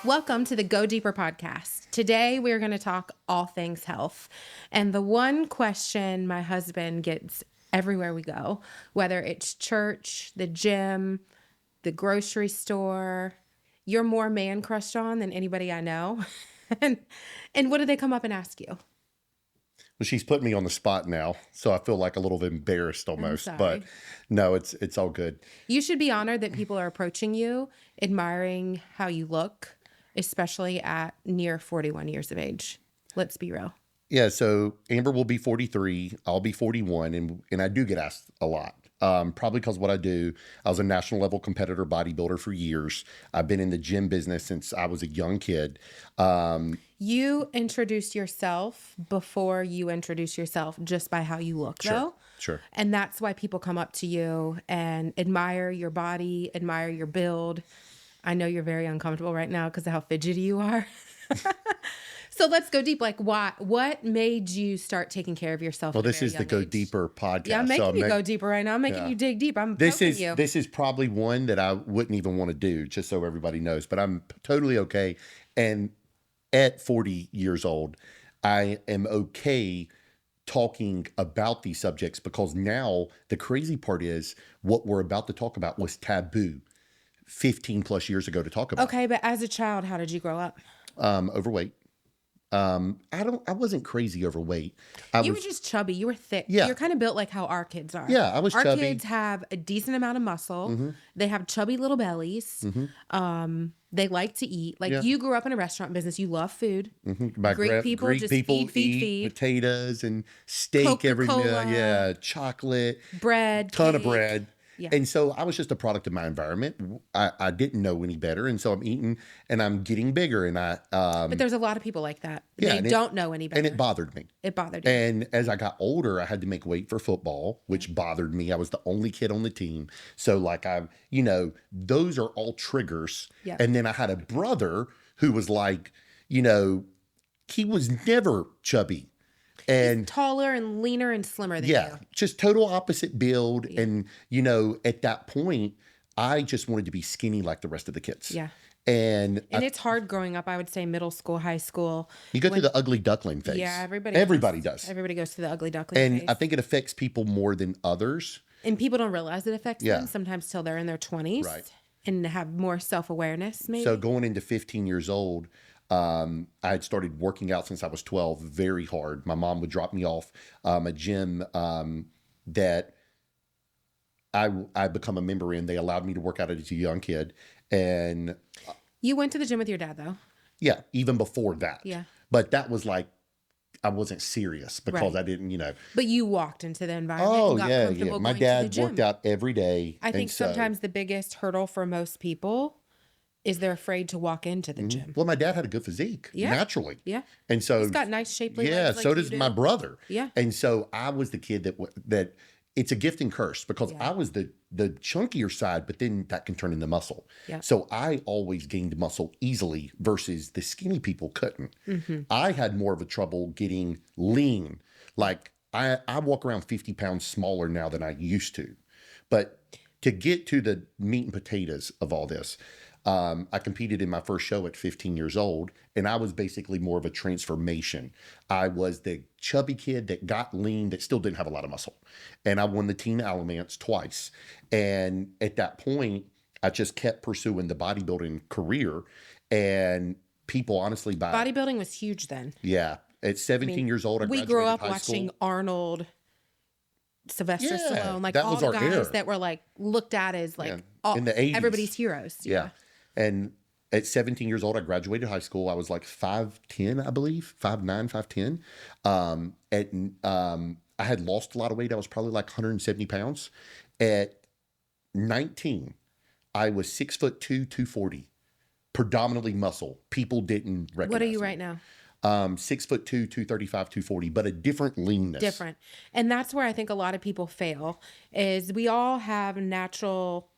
Welcome to the Go Deeper podcast. Today we're going to talk all things health. And the one question my husband gets everywhere we go, whether it's church, the gym, the grocery store, you're more man crushed on than anybody I know. and what do they come up and ask you? Well, she's putting me on the spot now, so I feel like a little embarrassed almost. But no, it's all good. You should be honored that people are approaching you, admiring how you look, especially at near 41 years of age. Let's be real. Yeah, so Amber will be 43, I'll be 41, and I do get asked a lot. Probably because what I do, I was a national level competitor bodybuilder for years. I've been in the gym business since I was a young kid. You introduced yourself before you introduce yourself just by how you look, though. Sure. And that's why people come up to you and admire your body, admire your build. I know you're very uncomfortable right now because of how fidgety you are. So let's go deep. Like, what made you start taking care of yourself? Well, this is the Go Deeper podcast. Yeah, I'm making you go deeper right now. I'm making you dig deep. This is probably one that I wouldn't even want to do, just so everybody knows. But I'm totally okay. And at 40 years old, I am okay talking about these subjects because now the crazy part is what we're about to talk about was taboo 15 plus years ago to talk about. Okay, but as a child, how did you grow up? Overweight. I wasn't crazy overweight. You were just chubby. You were thick. Yeah. You're kind of built like how our kids are. Yeah, I was chubby. Our kids have a decent amount of muscle. Mm-hmm. They have chubby little bellies. Mm-hmm. They like to eat. Like you grew up in a restaurant business. You love food. Mm-hmm. Greek people just feed. Potatoes and steak Coca-Cola, every meal. Yeah, chocolate. Bread. Ton of bread. Yeah. And so I was just a product of my environment. I didn't know any better. And so I'm eating and I'm getting bigger. And but there's a lot of people like that. Yeah, they don't know any better. And it bothered me. It bothered you. And as I got older, I had to make weight for football, which bothered me. I was the only kid on the team. So like those are all triggers. Yeah. And then I had a brother who was like, he was never chubby. And he's taller and leaner and slimmer than you. Just total opposite build. Yeah. And, at that point, I just wanted to be skinny like the rest of the kids. Yeah. And it's hard growing up, I would say middle school, high school. You go through the ugly duckling phase. Yeah, everybody does. Everybody goes through the ugly duckling phase. And I think it affects people more than others. And people don't realize it affects them sometimes till they're in their 20s. Right. And have more self-awareness, maybe. So going into 15 years old, I had started working out since I was 12 very hard. My mom would drop me off a gym that I become a member in. They allowed me to work out as a young kid. And you went to the gym with your dad, though? Yeah, even before that. Yeah. But that was like, I wasn't serious because I didn't, But you walked into the environment and got comfortable My going to the dad gym. worked out every day. I think sometimes the biggest hurdle for most people is they're afraid to walk into the gym. Well, my dad had a good physique, naturally. Yeah. And so he's got nice shapely legs. So does my brother. Yeah. And so I was the kid that it's a gift and curse because I was the chunkier side, but then that can turn into muscle. Yeah. So I always gained muscle easily versus the skinny people couldn't. Mm-hmm. I had more of a trouble getting lean. Like I walk around 50 pounds smaller now than I used to. But to get to the meat and potatoes of all this, I competed in my first show at 15 years old, and I was basically more of a transformation. I was the chubby kid that got lean, that still didn't have a lot of muscle. And I won the Teen Alamance twice. And at that point, I just kept pursuing the bodybuilding career. And people honestly bodybuilding was huge then. Yeah. At 17 years old, I graduated we grew up high watching school. Arnold, Sylvester Stallone, like that all was the our guys era. that were like looked at as like in the 80s. Everybody's heroes. Yeah. And at 17 years old, I graduated high school. I was like 5'10", I believe, 5'9", 5'10". I had lost a lot of weight. I was probably like 170 pounds. At 19, I was 6'2", 240, predominantly muscle. People didn't recognize What are you me. right now? 6'2", 235, 240, but a different leanness. Different. And that's where I think a lot of people fail is we all have natural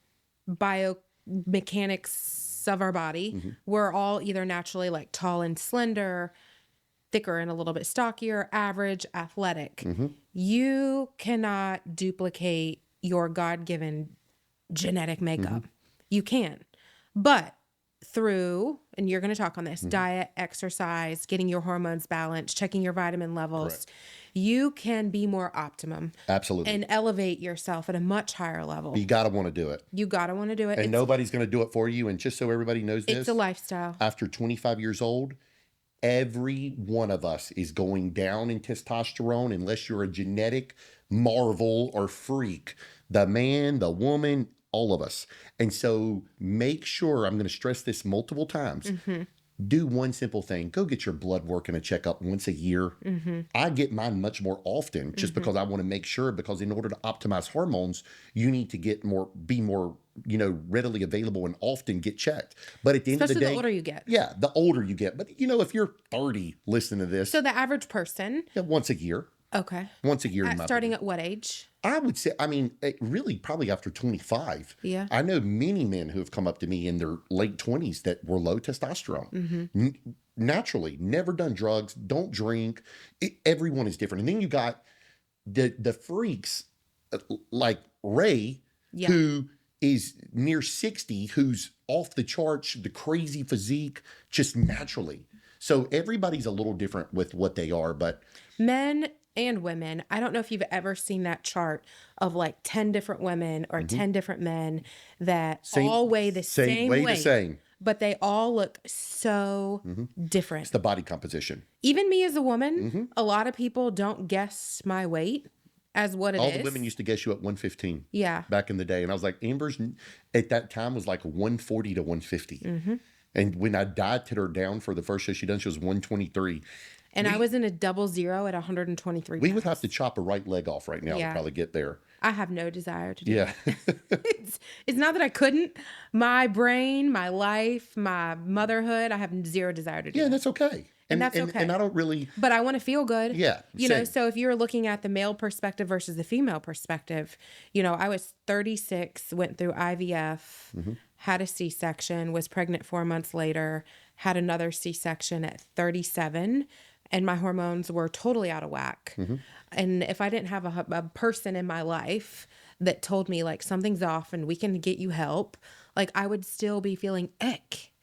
biomechanics of our body. Mm-hmm. We're all either naturally like tall and slender, thicker and a little bit stockier, average, athletic. Mm-hmm. You cannot duplicate your God-given genetic makeup. Mm-hmm. You can. But through and you're going to talk on this, diet, exercise, getting your hormones balanced, checking your vitamin levels, Correct. you can be more optimum. Absolutely. And elevate yourself at a much higher level. You got to want to do it. You got to want to do it. And nobody's going to do it for you. And just so everybody knows this. It's a lifestyle. After 25 years old, every one of us is going down in testosterone unless you're a genetic marvel or freak. The man, the woman, all of us. And so make sure, I'm going to stress this multiple times, do one simple thing. Go get your blood work and a checkup once a year. I get mine much more often just because I want to make sure, because in order to optimize hormones, you need to be more, readily available and often get checked. But at the end of the day, the older you get. Yeah, the older you get. But if you're 30 listening to this. So the average person. Once a year. Okay. Once a year. Starting at what age? I would say, really probably after 25. Yeah. I know many men who have come up to me in their late 20s that were low testosterone. Naturally, never done drugs, don't drink. Everyone is different. And then you got the freaks like Ray, who is near 60, who's off the charts, the crazy physique, just naturally. So everybody's a little different with what they are, but men and women, I don't know if you've ever seen that chart of like 10 different women or 10 different men that all weigh the same weight, but they all look so different. It's the body composition. Even me as a woman, a lot of people don't guess my weight as what it is. All the women used to guess you at 115. Yeah. Back in the day. And I was like, Amber's at that time was like 140 to 150. And when I dieted her down for the first show she done, she was 123. And I was in a 00 at 123 We pounds. would have to chop a right leg off right now to probably get there. I have no desire to do that. It's not that I couldn't. My brain, my life, my motherhood, I have zero desire to do that. Yeah, that's okay. And that's okay. And I don't really. But I want to feel good. Yeah. So if you're looking at the male perspective versus the female perspective, I was 36, went through IVF, had a C-section, was pregnant 4 months later, had another C-section at 37, and my hormones were totally out of whack. And if I didn't have a person in my life that told me like something's off and we can get you help, like I would still be feeling ick.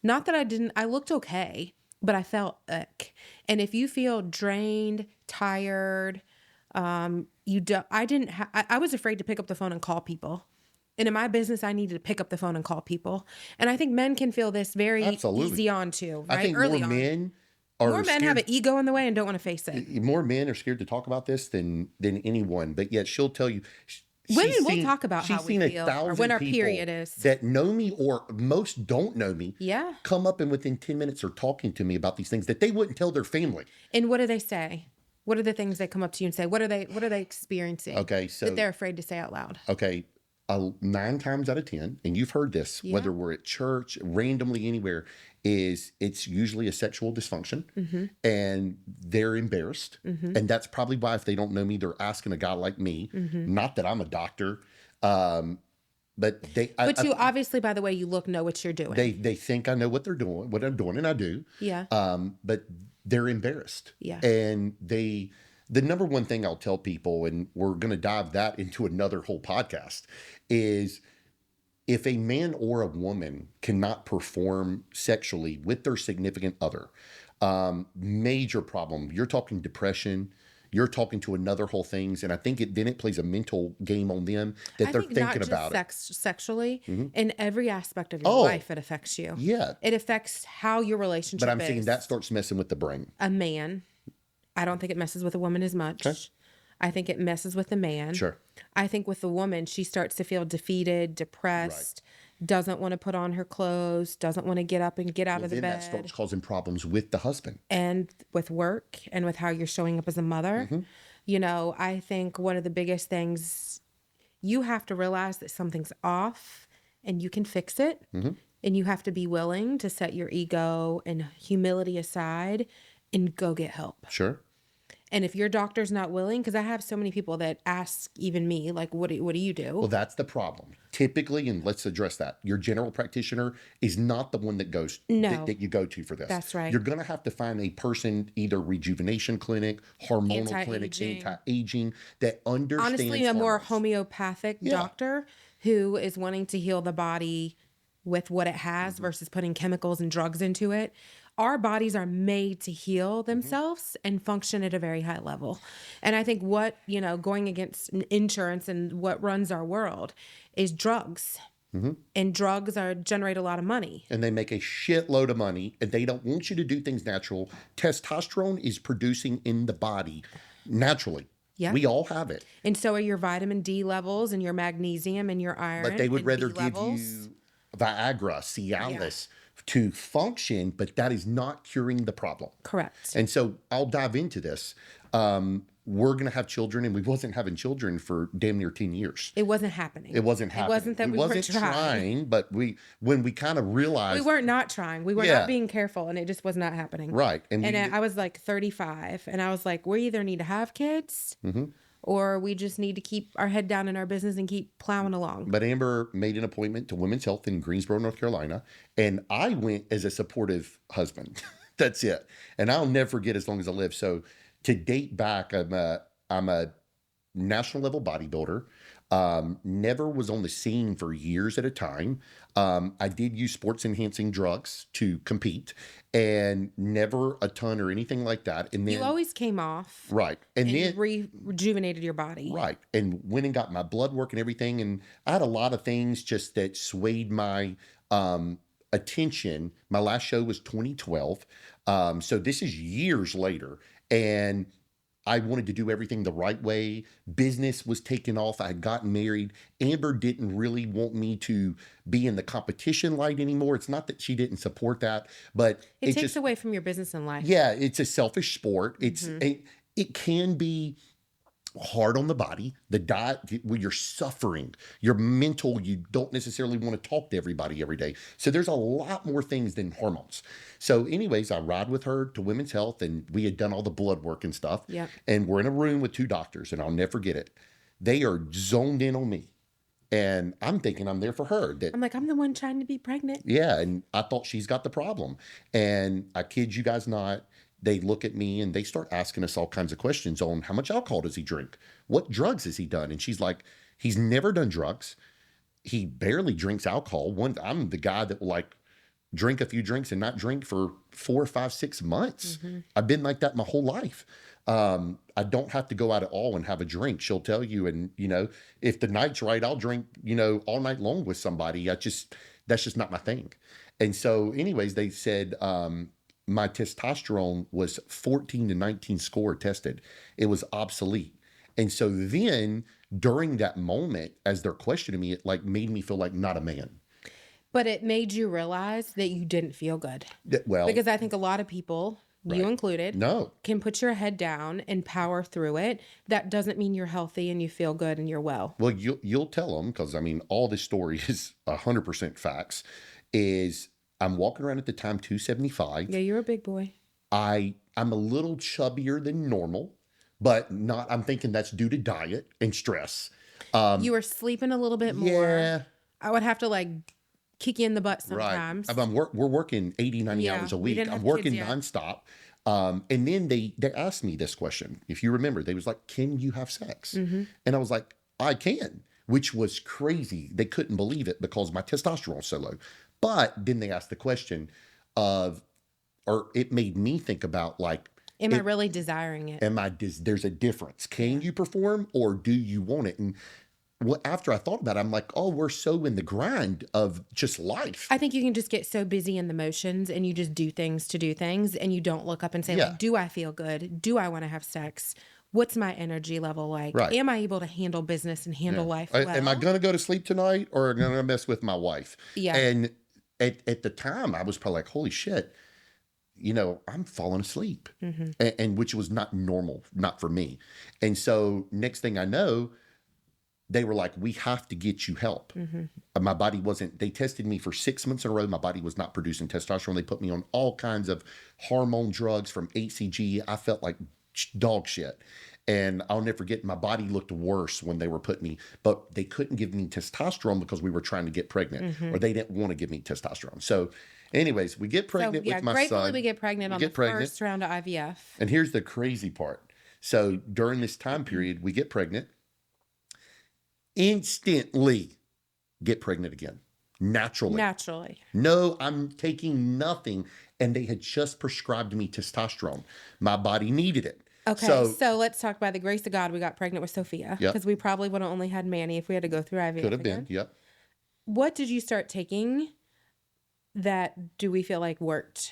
Not that I looked okay, but I felt ick. And if you feel drained, tired, I was afraid to pick up the phone and call people. And in my business, I needed to pick up the phone and call people. And I think men can feel this very easy on too, right? I think Early more on. men More men have an ego in the way and don't want to face it. More men are scared to talk about this than anyone. But yet she'll tell you. Women will talk about how we feel or when our period is. That know me or most don't know me. Yeah. Come up and within 10 minutes are talking to me about these things that they wouldn't tell their family. And what do they say? What are the things they come up to you and say? What are they experiencing? Okay, so that they're afraid to say out loud. Okay. 9 times out of 10, and you've heard this, whether we're at church, randomly anywhere, it's usually a sexual dysfunction, and they're embarrassed. And that's probably why, if they don't know me, they're asking a guy like me. Not that I'm a doctor, but they. But you obviously, by the way you look, know what you're doing. They think I know what they're doing, what I'm doing, and I do. Yeah. But they're embarrassed. Yeah. And the number one thing I'll tell people, and we're going to dive that into another whole podcast, is if a man or a woman cannot perform sexually with their significant other, major problem. You're talking depression. You're talking to another whole things. And I think then it plays a mental game on them that they're thinking about it. Sexually, in every aspect of your life, it affects you. Yeah. It affects how your relationship is. But I'm saying that starts messing with the brain. A man. I don't think it messes with a woman as much. Okay. I think it messes with the man. Sure. I think with the woman, she starts to feel defeated, depressed, doesn't want to put on her clothes, doesn't want to get up and get out of the bed. Then that starts causing problems with the husband. And with work and with how you're showing up as a mother. I think one of the biggest things, you have to realize that something's off and you can fix it. And you have to be willing to set your ego and humility aside and go get help. Sure. And if your doctor's not willing, because I have so many people that ask even me, like, what do you do? Well, that's the problem. Typically, and let's address that, your general practitioner is not the one that goes that you go to for this. That's right. You're going to have to find a person, either rejuvenation clinic, hormonal clinic, anti-aging, that understands honestly, a more homeopathic doctor who is wanting to heal the body with what it has versus putting chemicals and drugs into it. Our bodies are made to heal themselves and function at a very high level. And I think what, going against insurance and what runs our world is drugs. And drugs generate a lot of money. And they make a shitload of money, and they don't want you to do things natural. Testosterone is producing in the body naturally. Yeah. We all have it. And so are your vitamin D levels and your magnesium and your iron. But they would rather give you Viagra, Cialis to function, but that is not curing the problem. Correct. And so I'll dive into this. We're going to have children, and we wasn't having children for damn near 10 years. It wasn't happening. It wasn't happening. It wasn't that we weren't trying. But when we kind of realized. We weren't not trying. We were not being careful, and it just was not happening. Right. And I was like 35, and I was like, we either need to have kids or we just need to keep our head down in our business and keep plowing along. But Amber made an appointment to Women's Health in Greensboro, North Carolina, and I went as a supportive husband. That's it. And I'll never forget as long as I live. So to date back, I'm a national level bodybuilder. Never was on the scene for years at a time. I did use sports enhancing drugs to compete, and never a ton or anything like that. And then you always came off, right, and then rejuvenated your body, right, and went and got my blood work and everything. And I had a lot of things just that swayed my attention. My last show was 2012, so this is years later, and I wanted to do everything the right way. Business was taking off. I had gotten married. Amber didn't really want me to be in the competition light anymore. It's not that she didn't support that, but it takes away from your business and life. Yeah, it's a selfish sport. It can be hard on the body. The diet, when you're suffering, you're mental, you don't necessarily want to talk to everybody every day. So there's a lot more things than hormones. So anyways, I ride with her to Women's Health, and we had done all the blood work and stuff. Yep. And we're in a room with two doctors, and I'll never forget it. They are zoned in on me. And I'm thinking I'm there for her. I'm like, I'm the one trying to be pregnant. Yeah, and I thought she's got the problem. And I kid you guys not, they look at me and they start asking us all kinds of questions on how much alcohol does he drink? What drugs has he done? And she's like, he's never done drugs. He barely drinks alcohol. I'm the guy that will like drink a few drinks and not drink for 4, 5, 6 months. I've been like that my whole life. I don't have to go out at all and have a drink. She'll tell you, and if the night's right, I'll drink, all night long with somebody. That's just not my thing. And so anyways, they said, my testosterone was 14 to 19 score tested. It was obsolete. And so then during that moment, as they're questioning me, it like made me feel like not a man. But it made you realize that you didn't feel good. Well, because I think a lot of people, you included, no, can put your head down and power through it. That doesn't mean you're healthy and you feel good and you're well. Well, you'll tell them, because I mean, all this story is 100% facts, is I'm walking around at the time 275. Yeah, you're a big boy. I'm a little chubbier than normal, but not. I'm thinking that's due to diet and stress. You were sleeping a little bit more. Yeah. I would have to like kick you in the butt sometimes. Right. We're working 80, 90 hours a week. I'm working nonstop. And then they asked me this question. If you remember, they was like, can you have sex? And I was like, I can, which was crazy. They couldn't believe it because my testosterone was so low. But then they asked the question or it made me think about like, am I really desiring it? There's a difference. Can you perform or do you want it? And after I thought about it, I'm like, oh, we're so in the grind of just life. I think you can just get so busy in the motions and you just do things to do things and you don't look up and say, like, do I feel good? Do I want to have sex? What's my energy level like? Right. Am I able to handle business and handle life well? Am I going to go to sleep tonight or am I going to mess with my wife? Yeah. And at the time, I was probably like, holy shit, I'm falling asleep. And which was not normal, not for me. And so next thing I know, they were like, we have to get you help. My body they tested me for 6 months in a row. My body was not producing testosterone. They put me on all kinds of hormone drugs from HCG. I felt like dog shit. And I'll never forget, my body looked worse when they were putting me, but they couldn't give me testosterone because we were trying to get pregnant or they didn't want to give me testosterone. So anyways, we get pregnant with my son. Gratefully we get pregnant on the first round of IVF. And here's the crazy part. So during this time period, we get pregnant. Instantly get pregnant again. naturally. No, I'm taking nothing. And they had just prescribed me testosterone. My body needed it. Okay, so let's talk by the grace of God. We got pregnant with Sophia Yep. because we probably would have only had Manny if we had to go through IVF Could have again. been. Yep. What did you start taking that do we feel like worked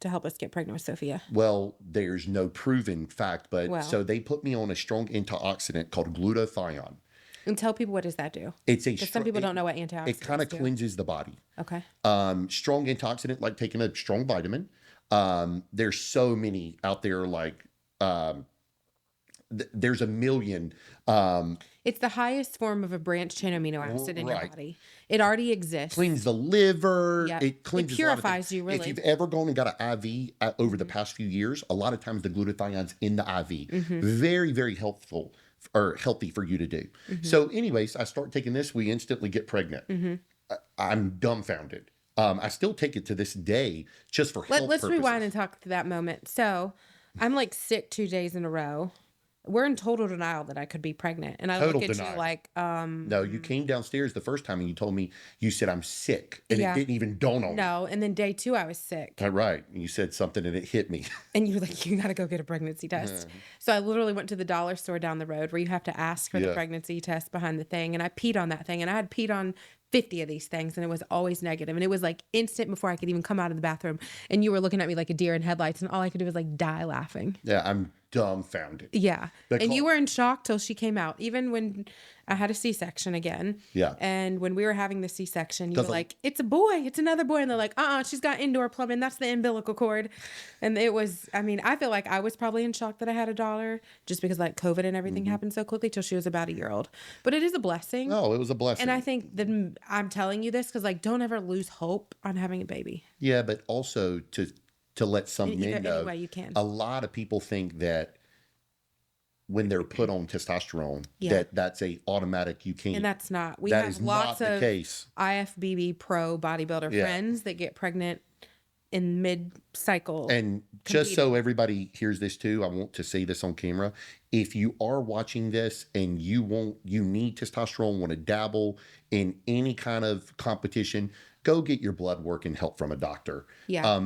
to help us get pregnant with Sophia? Well, there's no proven fact, but so they put me on a strong antioxidant called glutathione. And tell people, what does that do? It's a Because some people don't know what antioxidants do. It kind of cleanses the body. Okay. Strong antioxidant, like taking a strong vitamin. There's so many out there, like there's a million. It's the highest form of a branched chain amino acid in your body. It already exists. Cleans the liver. Yep. It cleanses. It purifies you, really. If you've ever gone and got an IV over the past few years, a lot of times the glutathione's in the IV. Very, very helpful or healthy for you to do. So anyways, I start taking this. We instantly get pregnant. I'm dumbfounded. I still take it to this day just for health Let's purposes. rewind and talk to that moment. So I'm like sick 2 days in a row. We're in total denial that I could be pregnant. And I look at you like, no, you came downstairs the first time and you told me, you said, I'm sick. And it didn't even dawn on me. No, and then day 2, I was sick. Right. And you said something and it hit me. And you were like, you got to go get a pregnancy test. So I literally went to the dollar store down the road where you have to ask for the pregnancy test behind the thing. And I peed on that thing. And I had peed on 50 of these things, and it was always negative. And it was like instant before I could even come out of the bathroom. And you were looking at me like a deer in headlights, and all I could do was like die laughing. Yeah, I'm dumbfounded. Yeah. And you were in shock till she came out, even when I had a C-section again. Yeah. And when we were having the C-section, you were like, it's a boy, it's another boy. And they're like, she's got indoor plumbing. That's the umbilical cord. And it was, I mean, I feel like I was probably in shock that I had a daughter just because like COVID and everything happened so quickly till she was about a year old. But it is a blessing. No, it was a blessing. And I think that I'm telling you this because like, don't ever lose hope on having a baby. Yeah, but also to let some men know, any way you can. A lot of people think that when they're put on testosterone, that's a automatic, you can't. And that's not. We that have is lots not the of case. IFBB pro bodybuilder friends that get pregnant in mid-cycle. And just so everybody hears this too, I want to say this on camera. If you are watching this and you need testosterone, want to dabble in any kind of competition, go get your blood work and help from a doctor. Yeah.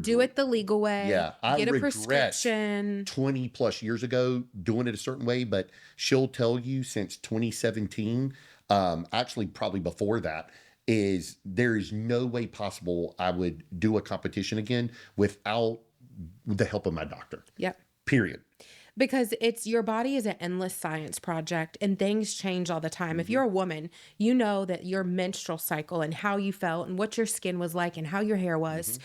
Do it the legal way. Yeah. I get a regret prescription. 20 plus years ago doing it a certain way, but she'll tell you since 2017, actually probably before that, is there is no way possible I would do a competition again without the help of my doctor. Yep. Period. Because your body is an endless science project and things change all the time. If you're a woman, you know that your menstrual cycle and how you felt and what your skin was like and how your hair was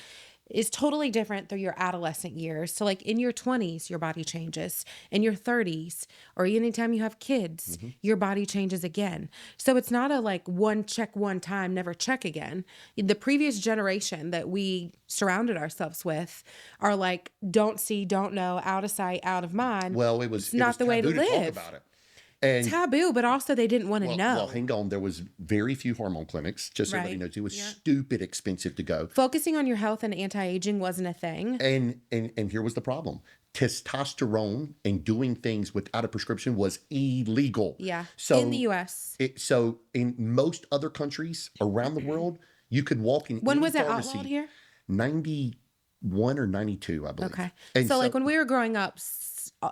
is totally different through your adolescent years. So like in your 20s, your body changes. In your 30s, or anytime you have kids, your body changes again. So it's not a like one check one time, never check again. The previous generation that we surrounded ourselves with are like, don't see, don't know, out of sight, out of mind. Well, it was not the way to live. Talk about it. And taboo, but also they didn't want to know. Well, hang on. There was very few hormone clinics. Just so everybody knows, it was stupid expensive to go. Focusing on your health and anti-aging wasn't a thing. And here was the problem: testosterone and doing things without a prescription was illegal. Yeah. So in the U.S. So in most other countries around the world, you could walk in. When was it pharmacy, outlawed here? 91 or 92, I believe. Okay. And so like when we were growing up,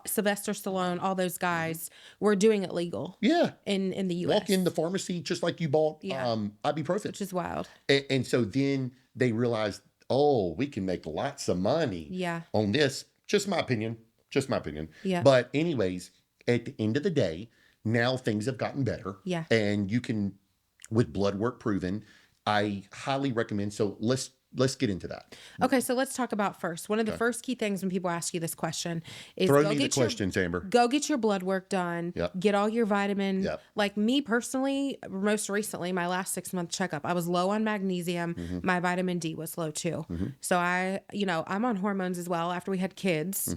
Sylvester Stallone, all those guys were doing it legal. Yeah. In the U.S. Walk in the pharmacy just like you bought ibuprofen. Which is wild. And so then they realized, we can make lots of money on this. Just my opinion. Yeah. But anyways, at the end of the day, now things have gotten better. Yeah. And you can, with blood work proven, I highly recommend. So let's get into that. Okay, so let's talk about first. One of the first key things when people ask you this question is throw me the questions, Amber. Go get your blood work done. Yep. Get all your vitamin. Yep. Like me personally, most recently, my last 6-month checkup, I was low on magnesium. My vitamin D was low too. So I'm on hormones as well. After we had kids,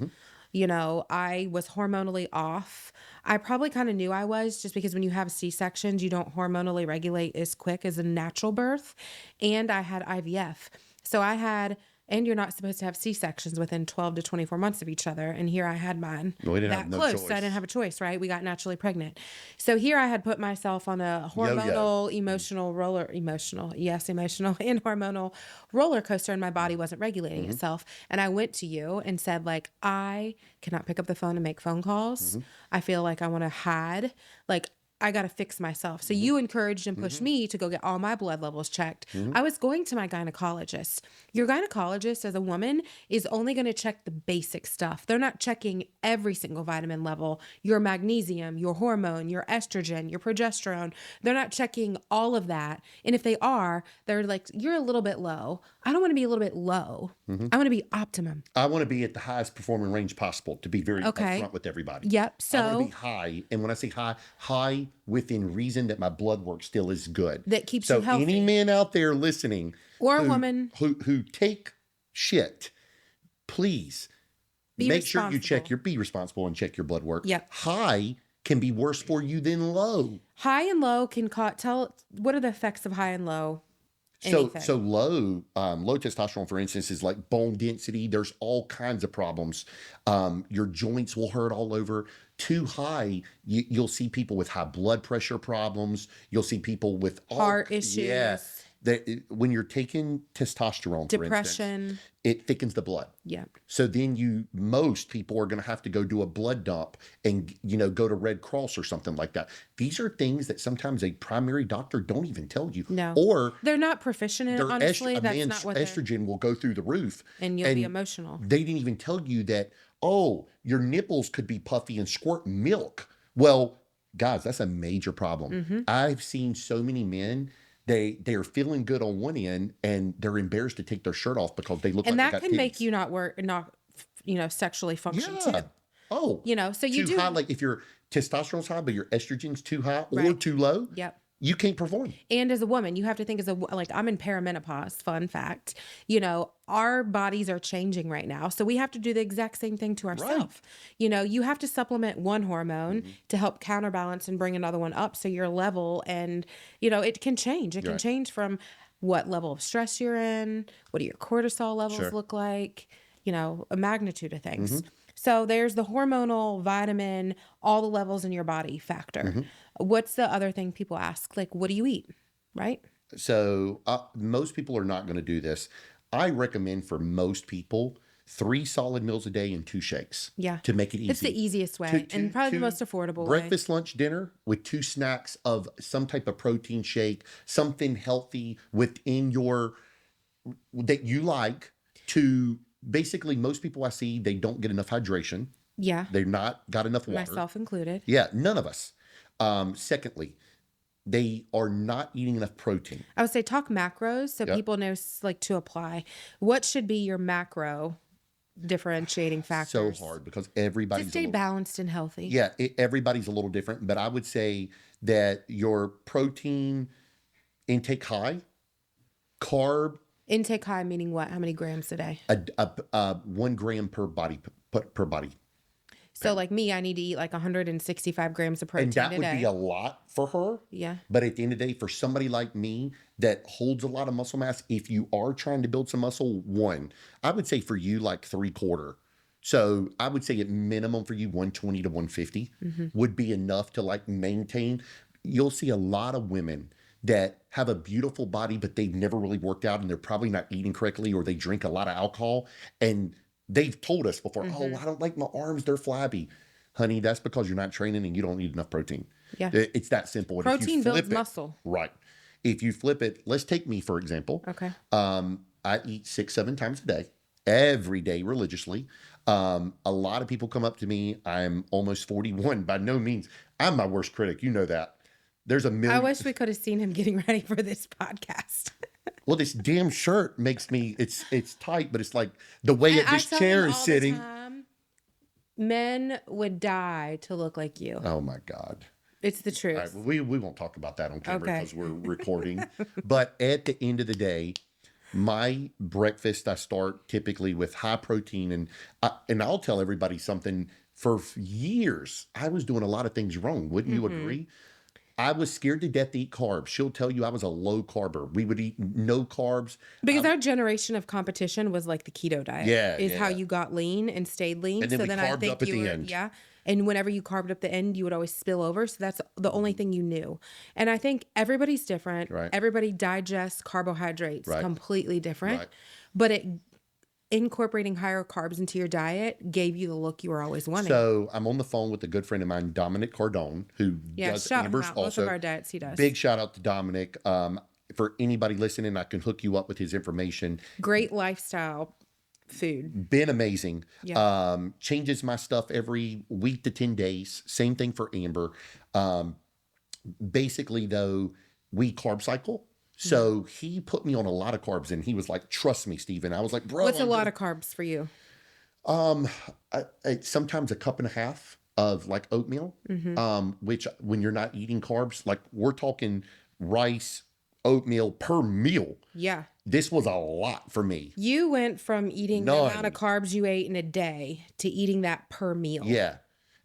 I was hormonally off. I probably kind of knew I was just because when you have C-sections, you don't hormonally regulate as quick as a natural birth. And I had IVF. So I had And you're not supposed to have C-sections within 12 to 24 months of each other. And here I had mine We didn't that have no close. choice. So I didn't have a choice, right? We got naturally pregnant. So here I had put myself on a hormonal, emotional and hormonal roller coaster, and my body wasn't regulating itself. And I went to you and said, like, I cannot pick up the phone and make phone calls. I feel like I want to hide. Like, I got to fix myself. So you encouraged and pushed me to go get all my blood levels checked. I was going to my gynecologist. Your gynecologist as a woman is only going to check the basic stuff. They're not checking every single vitamin level, your magnesium, your hormone, your estrogen, your progesterone. They're not checking all of that. And if they are, they're like, you're a little bit low. I don't want to be a little bit low. I want to be optimum. I want to be at the highest performing range possible, to be very upfront with everybody. Yep. I want to So be high. And when I say high within reason that my blood work still is good. that keeps you healthy. So any men out there listening or a woman who take shit, please make sure you be responsible and check your blood work. Yep. High can be worse for you than low. High and low can what are the effects of high and low? So low testosterone, for instance, is like bone density. There's all kinds of problems. Your joints will hurt all over. Too high, you'll see people with high blood pressure problems. You'll see people with heart issues. Yeah, when you're taking testosterone, depression, for instance, it thickens the blood. Yeah. So then most people are going to have to go do a blood dump and, go to Red Cross or something like that. These are things that sometimes a primary doctor don't even tell you. No. Or they're not proficient in it, honestly. A man's estrogen will go through the roof. And you'll be emotional. They didn't even tell you that, your nipples could be puffy and squirt milk. Well, guys, that's a major problem. I've seen so many men, they are feeling good on one end and they're embarrassed to take their shirt off because they look like they got titties. And that can make you not sexually function too. Oh. So you too high, like if your testosterone's high but your estrogen's too high or too low. Yep. You can't perform. And as a woman, you have to think I'm in perimenopause, fun fact. Our bodies are changing right now. So we have to do the exact same thing to ourselves. Right. You have to supplement one hormone to help counterbalance and bring another one up so you're level. And, it can change. It can change from what level of stress you're in, what do your cortisol levels look like, a magnitude of things. So there's the hormonal, vitamin, all the levels in your body factor. What's the other thing people ask? Like, what do you eat? Right? So most people are not going to do this. I recommend for most people 3 solid meals a day and 2 shakes. Yeah. To make it easy. It's the easiest way and probably the most affordable breakfast, lunch, dinner with 2 snacks of some type of protein shake, something healthy within that you like to. Basically, most people I see, they don't get enough hydration. Yeah. They're not got enough water. Myself included. Yeah, none of us. Secondly, they are not eating enough protein. I would say talk macros so people know to apply. What should be your macro differentiating factors? So hard because everybody's to stay balanced and healthy. Yeah, everybody's a little different, but I would say that your protein intake high, carb intake high meaning what? How many grams a day? 1 gram per body. So like me, I need to eat like 165 grams of protein a day. And that would be a lot for her. Yeah. But at the end of the day, for somebody like me that holds a lot of muscle mass, if you are trying to build some muscle, I would say for you like 3/4. So I would say at minimum for you 120 to 150 would be enough to maintain. You'll see a lot of women that have a beautiful body, but they've never really worked out and they're probably not eating correctly or they drink a lot of alcohol. And they've told us before, I don't like my arms, they're flabby. Honey, that's because you're not training and you don't eat enough protein. Yeah. It's that simple. Protein builds muscle. Right. If you flip it, let's take me, for example. Okay. I eat 6-7 times a day, every day religiously. A lot of people come up to me. I'm almost 41. By no means. I'm my worst critic. You know that. There's a million. I wish we could have seen him getting ready for this podcast. Well, this damn shirt makes me, it's tight, but it's like the way this chair is sitting. Men would die to look like you. Oh my God. It's the truth. All right, well, we won't talk about that on camera because we're recording. But at the end of the day, my breakfast, I start typically with high protein. And I'll tell everybody something. For years, I was doing a lot of things wrong. Wouldn't you agree? I was scared to death to eat carbs. She'll tell you I was a low carber. We would eat no carbs. Because our generation of competition was like the keto diet. Yeah, is how yeah. you got lean and stayed lean. And then so we then I carbed think up at you the were, end. yeah. And whenever you carved up the end, you would always spill over. So that's the only thing you knew. And I think everybody's different. Right. Everybody digests carbohydrates Right. completely different. Right. But incorporating higher carbs into your diet gave you the look you were always wanting. So I'm on the phone with a good friend of mine, Dominic Cardone, who does shout him Amber's out. also. Both of our diets he does. Big shout out to Dominic. For anybody listening, I can hook you up with his information. Great lifestyle food. Been amazing. Yeah. Changes my stuff every week to 10 days. Same thing for Amber. Basically, though, we carb cycle. So he put me on a lot of carbs, and he was like, "Trust me, Steven." I was like, "Bro, What's a lot of carbs for you? sometimes a cup and a half of like oatmeal, which when you're not eating carbs, like we're talking rice, oatmeal per meal. Yeah. This was a lot for me. You went from eating the None. amount of carbs you ate in a day to eating that per meal. Yeah.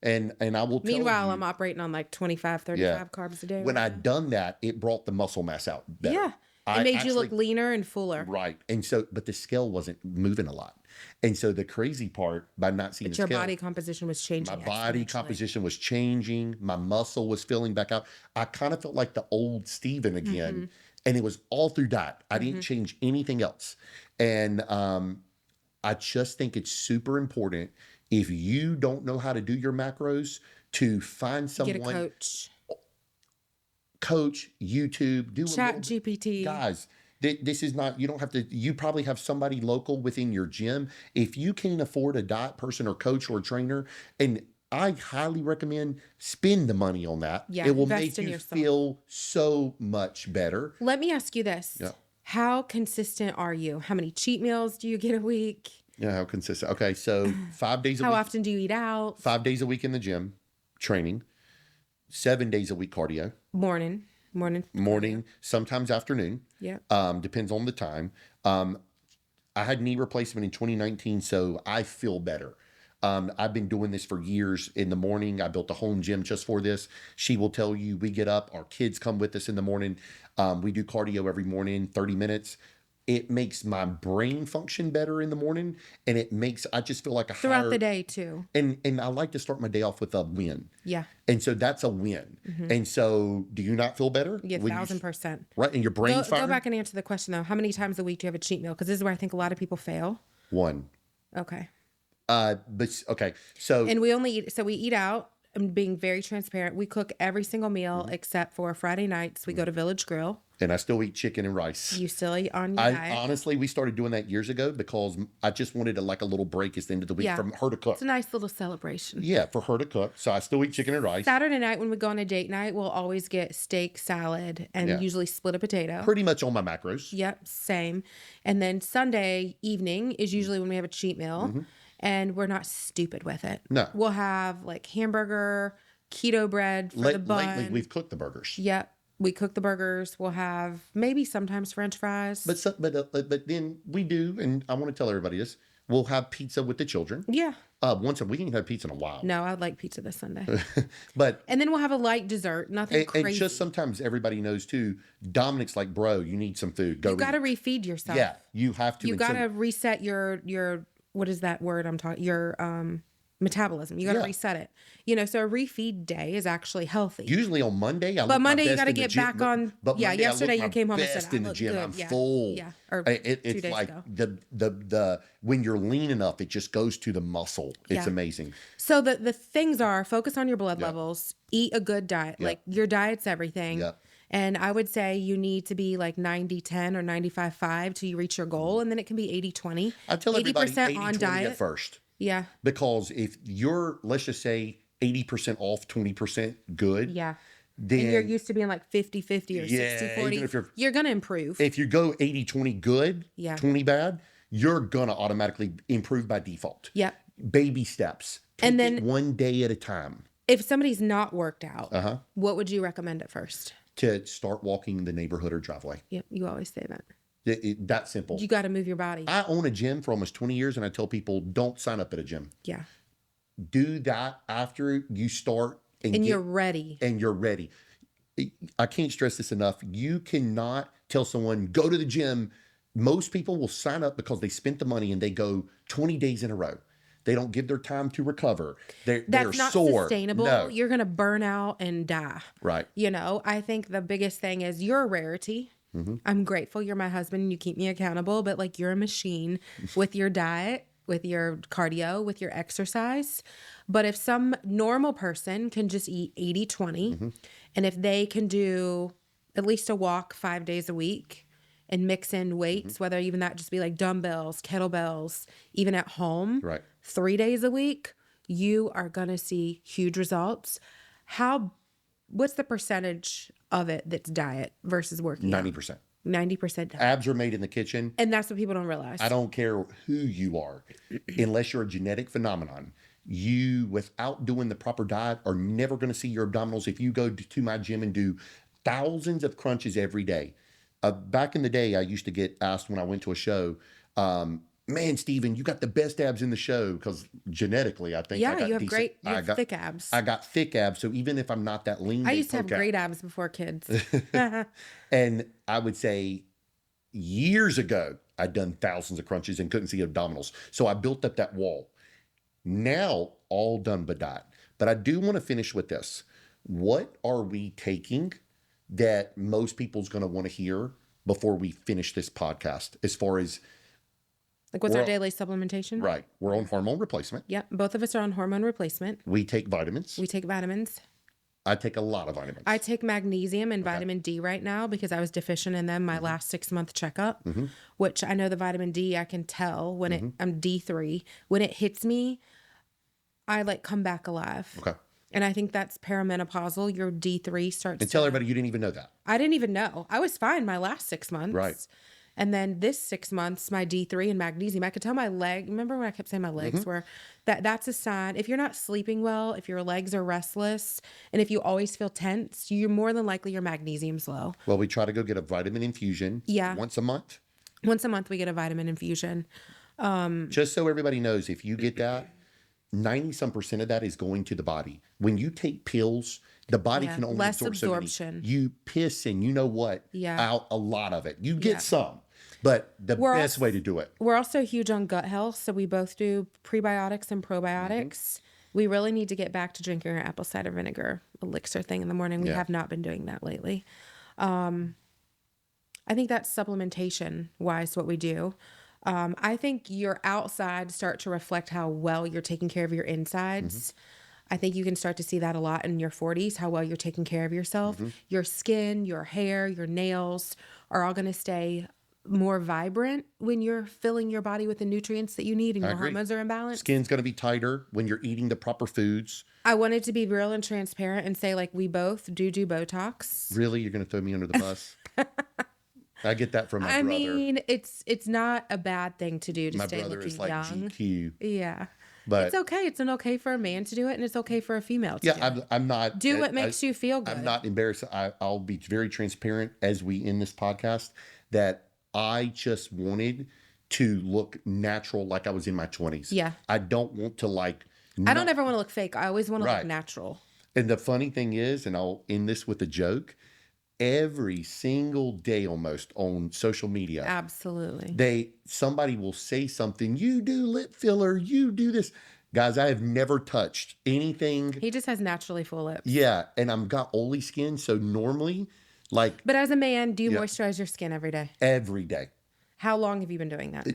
And I will tell you. Meanwhile, I'm operating on like 25, 35 carbs a day. When right I'd done that, it brought the muscle mass out better. Yeah. It made you look leaner and fuller. Right. And so, but the scale wasn't moving a lot. And so the crazy part by not seeing But the your scale, body composition was changing. my body exponentially. composition was changing. My muscle was filling back out. I kind of felt like the old Steven again. And it was all through diet. I didn't change anything else. And I just think it's super important if you don't know how to do your macros to find someone. Get a coach. Coach, YouTube, do Chat GPT. Guys, this is not, you don't have to, you probably have somebody local within your gym. If you can't afford a diet person or coach or trainer, and I highly recommend spend the money on that. Yeah, it will invest make in you yourself. feel so much better. Let me ask you this. Yeah. How consistent are you? How many cheat meals do you get a week? Yeah, how consistent. Okay, so 5 days a How week. often do you eat out? 5 days a week in the gym, training. 7 days a week cardio. Morning, Sometimes afternoon. Yeah. Depends on the time. I had knee replacement in 2019, so I feel better. I've been doing this for years. In the morning, I built a home gym just for this. She will tell you, we get up, our kids come with us in the morning. We do cardio every morning, 30 minutes. It makes my brain function better in the morning, and I just feel like a throughout the day too. And I like to start my day off with a win. Yeah. And so that's a win. And so, do you not feel better? Yeah, 1,000%. Right, and your brain Go back and answer the question though. How many times a week do you have a cheat meal? Because this is where I think a lot of people fail. 1. Okay. But okay, so And we eat out. I'm being very transparent. We cook every single meal except for Friday nights. We go to Village Grill. and I still eat chicken and rice. You still eat on your diet. Honestly, we started doing that years ago because I just wanted a little break at the end of the week from her to cook. It's a nice little celebration. Yeah, for her to cook. So I still eat chicken and rice. Saturday night when we go on a date night, we'll always get steak, salad, and usually split a potato. Pretty much on my macros. Yep, same. And then Sunday evening is usually when we have a cheat meal, and we're not stupid with it. No. We'll have like hamburger, keto bread for the bun. Lately, we've cooked the burgers. Yep. We cook the burgers. We'll have maybe sometimes French fries. But then we do, and I want to tell everybody this, we'll have pizza with the children. Yeah. Once a week. We ain't had pizza in a while. No, I'd like pizza this Sunday. But And then we'll have a light dessert. Nothing crazy. and just sometimes everybody knows too, Dominic's like, bro, you need some food. You got to refeed yourself. Yeah, you have to. You got to reset your what is that word I'm talking? Your metabolism. You got to reset it. So a refeed day is actually healthy. Usually on Monday, but Monday you got to get back on. But yeah, yesterday you came home and said, in the gym, I'm full. Yeah, or it's 2 days like ago. the when you're lean enough, it just goes to the muscle. It's amazing. So the things are focus on your blood levels, eat a good diet. Like your diet's everything. Yeah. And I would say you need to be like 90-10 or 95-5 till you reach your goal. And then it can be 80-20. I tell everybody 80% on 80-20 diet at first. Yeah. Because if you're, let's just say 80% off, 20% good. Yeah. Then and you're used to being like 50-50 or 60-40. even if you're going to improve. If you go 80-20 good, 20 bad, you're going to automatically improve by default. Yeah. Baby steps. Take And then it one day at a time. If somebody's not worked out, what would you recommend at first? To start walking the neighborhood or driveway. Yep, you always say that. That simple. You got to move your body. I own a gym for almost 20 years, and I tell people, don't sign up at a gym. Yeah. Do that after you start. And you're ready. And you're ready. I can't stress this enough. You cannot tell someone, go to the gym. Most people will sign up because they spent the money and they go 20 days in a row. They don't give their time to recover. They're That's not sore. sustainable. No. You're going to burn out and die. Right. You know, I think the biggest thing is you're a rarity. I'm grateful you're my husband and you keep me accountable, but like you're a machine with your diet, with your cardio, with your exercise. But if some normal person can just eat 80-20, and if they can do at least a walk 5 days a week and mix in weights, whether even that just be like dumbbells, kettlebells, even at home, Right. 3 days a week, you are going to see huge results. What's the percentage of it that's diet versus working 90%. out? 90% diet. Abs are made in the kitchen. And that's what people don't realize. I don't care who you are, unless you're a genetic phenomenon. You, without doing the proper diet, are never going to see your abdominals. If you go to my gym and do thousands of crunches every day. Back in the day, I used to get asked when I went to a show, man, Steven, you got the best abs in the show, because genetically, I think yeah, I got you have decent, you have thick abs. I got thick abs, so even if I'm not that lean, I they used to have poke out. great abs before kids. And I would say years ago, I'd done thousands of crunches and couldn't see abdominals. So I built up that wall. Now, all done by diet. But I do want to finish with this. What are we taking that most people's going to want to hear before we finish this podcast? As far as, Like, what's our daily supplementation? right, we're on hormone replacement. Yep. Both of us are on hormone replacement. We take vitamins. We take vitamins. I take a lot of vitamins. I take magnesium and vitamin D right now because I was deficient in them my last 6-month checkup, which I know the vitamin D, I can tell when I'm D3. When it hits me, I like come back alive. Okay. And I think that's perimenopausal. Your D3 starts And tell everybody you didn't even know that. I didn't even know. I was fine my last 6 months. Right. And then this 6 months, my D3 and magnesium, I could tell my leg. Remember when I kept saying my legs were, that's a sign. If you're not sleeping well, if your legs are restless, and if you always feel tense, you're more than likely your magnesium's low. Well, we try to go get a vitamin infusion once a month. Once a month, we get a vitamin infusion. Just so everybody knows, if you get that, 90% of that is going to the body. When you take pills, the body can only less absorb absorption. So many. You piss and you know what? Out a lot of it. You get some, but the best way to do it. We're also huge on gut health, so we both do prebiotics and probiotics. We really need to get back to drinking our apple cider vinegar elixir thing in the morning. We have not been doing that lately. I think that's supplementation wise what we do. I think your outsides start to reflect how well you're taking care of your insides. I think you can start to see that a lot in your 40s, how well you're taking care of yourself. Your skin, your hair, your nails are all going to stay more vibrant when you're filling your body with the nutrients that you need and your hormones are in balance. Skin's going to be tighter when you're eating the proper foods. I wanted to be real and transparent and say, like, we both do Botox. Really? You're going to throw me under the bus? I get that from my brother. I mean, it's not a bad thing to do to my stay brother looking is like young. GQ. Yeah. But it's okay. It's okay for a man to do it, and it's okay for a female to do it. I'm not. Do what makes you feel good. I'm not embarrassed. I'll be very transparent as we end this podcast that I just wanted to look natural like I was in my 20s. Yeah. I don't want to I don't ever want to look fake. I always want to look Right. natural. And the funny thing is, and I'll end this with a joke, every single day almost on social media, Absolutely. somebody will say something, you do lip filler, you do this. Guys, I have never touched anything. He just has naturally full lips. Yeah, and I've got oily skin, so normally, But as a man, do you moisturize your skin every day? every day. How long have you been doing that?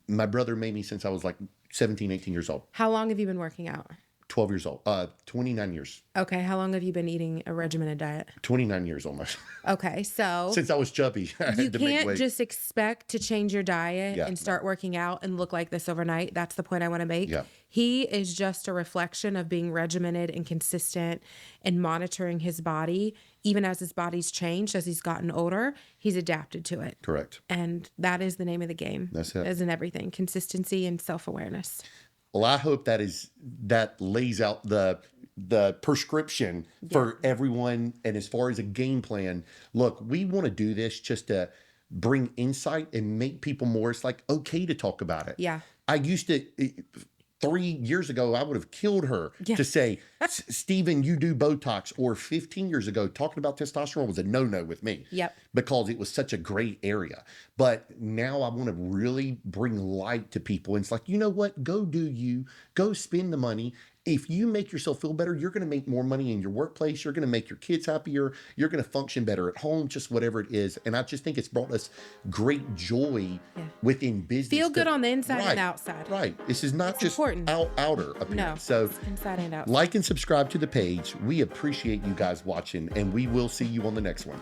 My brother made me since I was 17, 18 years old. How long have you been working out? 12 years old. 29 years. Okay. How long have you been eating a regimented diet? 29 years almost. Okay. So Since I was chubby. I you had to make can't weight. just expect to change your diet and start working out and look like this overnight. That's the point I want to make. Yeah. He is just a reflection of being regimented and consistent and monitoring his body. Even as his body's changed, as he's gotten older, he's adapted to it. Correct. And that is the name of the game. That's it. As in everything, consistency and self-awareness. Well, I hope that lays out the prescription for everyone. And as far as a game plan, look, we want to do this just to bring insight and make people more. It's okay to talk about it. Yeah. I used to, 3 years ago, I would have killed her Yeah. to say, Stephen, you do Botox. Or 15 years ago, talking about testosterone was a no-no with me. Yep. Because it was such a great area. But now I want to really bring light to people. And it's like, you know what? Go do you. Go spend the money. If you make yourself feel better, you're going to make more money in your workplace. You're going to make your kids happier. You're going to function better at home, just whatever it is. And I just think it's brought us great joy within business. Feel good on the inside and outside. Right. This is not just outer appearance. No, so it's inside and outside. Like and subscribe to the page. We appreciate you guys watching, and we will see you on the next one.